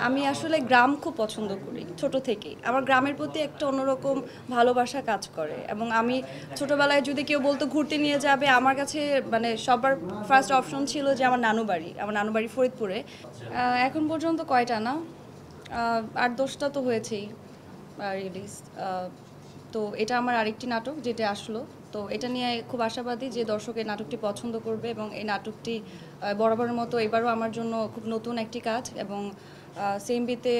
আমি আসলে গ্রাম খুব পছন্দ করি ছোট থেকেই। আমার গ্রামের প্রতি একটা অন্যরকম ভালোবাসা কাজ করে এবং আমি ছোটবেলায় যদি কেউ বলতো ঘুরতে নিয়ে যাবে আমার কাছে মানে সবার ফার্স্ট অপশন ছিল যে আমার নানু বাড়ি ফরিদপুরে। এখন পর্যন্ত কয়টা না ৮-১০টা তো হয়েছেই রিলিজ। তো এটা আমার আরেকটি নাটক যেটা আসলো। তো এটা নিয়ে খুব আশাবাদী যে দর্শক এই নাটকটি পছন্দ করবে এবং এই নাটকটি বরাবরের মতো এবারও আমার জন্য খুব নতুন একটি কাজ এবং সেম বিতে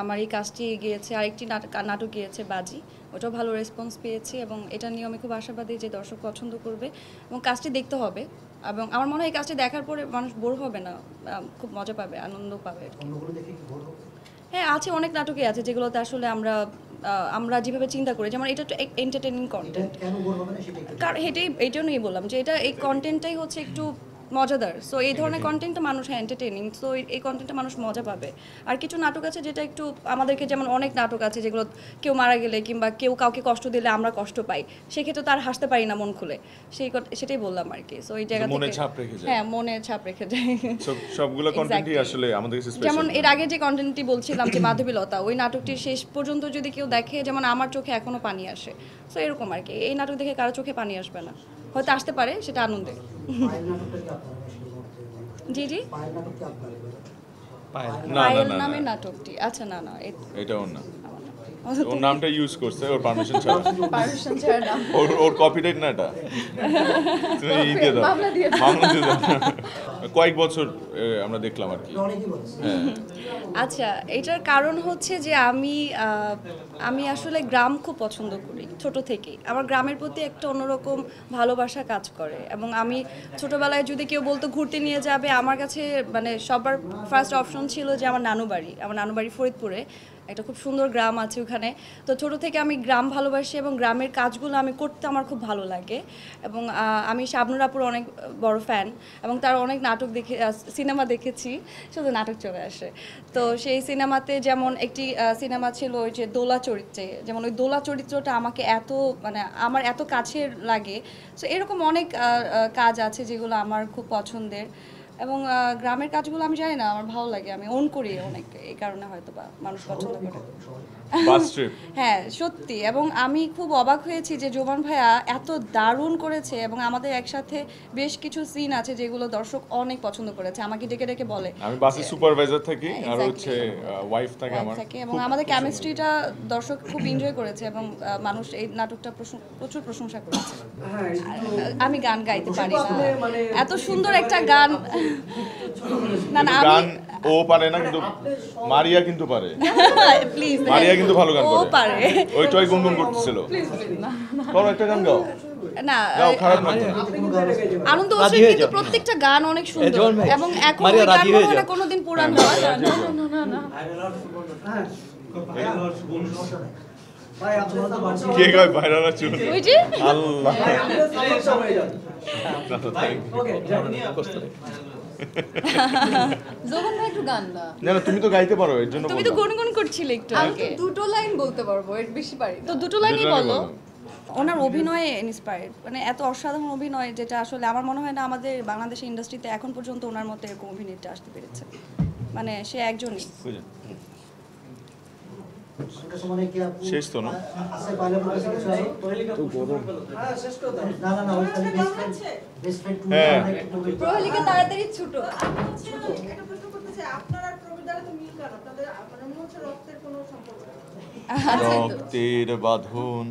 আমার এই কাজটি গিয়েছে আরেকটি নাটক গিয়েছে বাজি, ওটাও ভালো রেসপন্স পেয়েছি এবং এটা নিয়ে আমি খুব আশাবাদী যে দর্শক পছন্দ করবে এবং কাজটি দেখতে হবে এবং আমার মনে হয় এই কাজটি দেখার পরে মানুষ বোর হবে না, খুব মজা পাবে, আনন্দ পাবে। হ্যাঁ, আছে অনেক নাটকই আছে যেগুলোতে আসলে আমরা যেভাবে চিন্তা করি, যেমন এটা একটু এন্টারটেইনিং কন্টেন্ট। কারণ এই জন্যই বললাম যে এই কন্টেন্টটাই হচ্ছে একটু মজাদার। সো এই ধরনের কন্টেন্টটা মানুষ এন্টারটেইনিং, সো এই কন্টেন্টটা মানুষ মজা পাবে। আর কিছু নাটক আছে যেটা একটু আমাদেরকে, যেমন অনেক নাটক আছে যেগুলো কেউ মারা গেলে কিংবা কেউ কাউকে কষ্ট দিলে আমরা কষ্ট পাই, সেক্ষেত্রে তার হাসতে পারি না মন খুলে, সেটাই বললাম আর কি। সো এই জায়গা থেকে হ্যাঁ, মনে ছাপ রেখে যায়। সবগুলো কন্টেন্টই আসলে আমাদের কাছে স্পেশাল। যেমন এর আগে যে কন্টেন্টটি বলছিলাম যে মাধবীলতা, ওই নাটকটির শেষ পর্যন্ত যদি কেউ দেখে, যেমন আমার চোখে এখনো পানি আসে। সো এরকম আর কি, এই নাটক দেখে কারো চোখে পানি আসবে না, হয়তো আসতে পারে, সেটা আনন্দের। জি জি, পায়েল নামের নাটকটি, আচ্ছা না না এটা ওর না, ওর নামটা ইউজ করছে ওর পারমিশন ছাড়া। পারমিশন ছাড়া নাম, ওর কপিরাইট না এটা, তুমি ই দিয়ে দাও, মামলা দিয়ে দাও। কয়েক বছর আমরা দেখলাম আর কি। হ্যাঁ, আচ্ছা, এটার কারণ হচ্ছে যে আমি আসলে গ্রাম খুব পছন্দ করি ছোট থেকেই। আমার গ্রামের প্রতি একটা অন্যরকম ভালোবাসা কাজ করে এবং আমি ছোটবেলায় যদি কেউ বলতো ঘুরতে নিয়ে যাবে আমার কাছে মানে সবার ফার্স্ট অপশন ছিল যে আমার নানু বাড়ি ফরিদপুরে। একটা খুব সুন্দর গ্রাম আছে ওখানে। তো ছোট থেকে আমি গ্রাম ভালোবাসি এবং গ্রামের কাজগুলো আমি করতে আমার খুব ভালো লাগে এবং আমি শাবনূর আপুর অনেক বড় ফ্যান এবং তার অনেক নাটক সিনেমা দেখেছি, শুধু নাটক চলে আসে। তো সেই সিনেমাতে যেমন একটি সিনেমা ছিল ওই যে দোলা চরিত্রে, যেমন ওই দোলা চরিত্রটা আমাকে আমার এত কাছের লাগে। সো এরকম অনেক কাজ আছে যেগুলো আমার খুব পছন্দের এবং গ্রামের কাজগুলো আমি জানি না, আমার ভালো লাগে, আমি ওন করি অনেক, এই কারণে হয়তো বা মানুষ পছন্দ করে। হ্যাঁ সত্যি, এবং আমি খুব অবাক হয়েছি যে জোবান ভাইয়া এত দারুণ করেছে এবং আমাদের একসাথে বেশ কিছু সিন আছে যেগুলো দর্শক অনেক পছন্দ করেছে, আমাকে ডেকে ডেকে বলে। আমি বাসে সুপারভাইজার থাকি আর হচ্ছে ওয়াইফ থাকে আমার, এবং আমাদের কেমিস্ট্রিটা দর্শক খুব এনজয় করেছে এবং মানুষ এই নাটকটা প্রচুর প্রশংসা করেছে। আমি গান গাইতে পারি না, এত সুন্দর একটা গান না না, গান ও পারে না, কিন্তু মারিয়া কিন্তু পারে। প্লিজ, মারিয়া কিন্তু ভালো গান ও পারে, ওইটাই গুনগুন করতেছিল। কোন একটা গান গাও না গাও, খারাপ না। আনন্দ বছর কিন্তু প্রত্যেকটা গান অনেক সুন্দর এবং এখন ওই গান মনে হয় কোনোদিন পুরানো হয় না। কে গায় ভাইরাল চুল? ওই যে আল্লাহ, জোবান ভাই একটু গান না। না তুমি তো গাইতে পারো, এর জন্য তুমি তো গুনগুন করছিলে একটু আমি আগে। তো দুটো লাইন বলতে পারবো, এর বেশি পারি না। তো দুটো লাইনই বলো। ওনার অভিনয়ে ইন্সপায়ার্ড, মানে এত অসাধারণ অভিনয় যেটা আসলে আমার মনে হয় না আমাদের বাংলাদেশের ইন্ডাস্ট্রিতে এখন পর্যন্ত ওনার মতো এরকম অভিনেতা আসতে পেরেছে, মানে সে একজনই। শেষ তো না, হ্যাঁ প্রহেলিকা তাড়াতাড়ি ছুটো। রক্তের বাঁধন।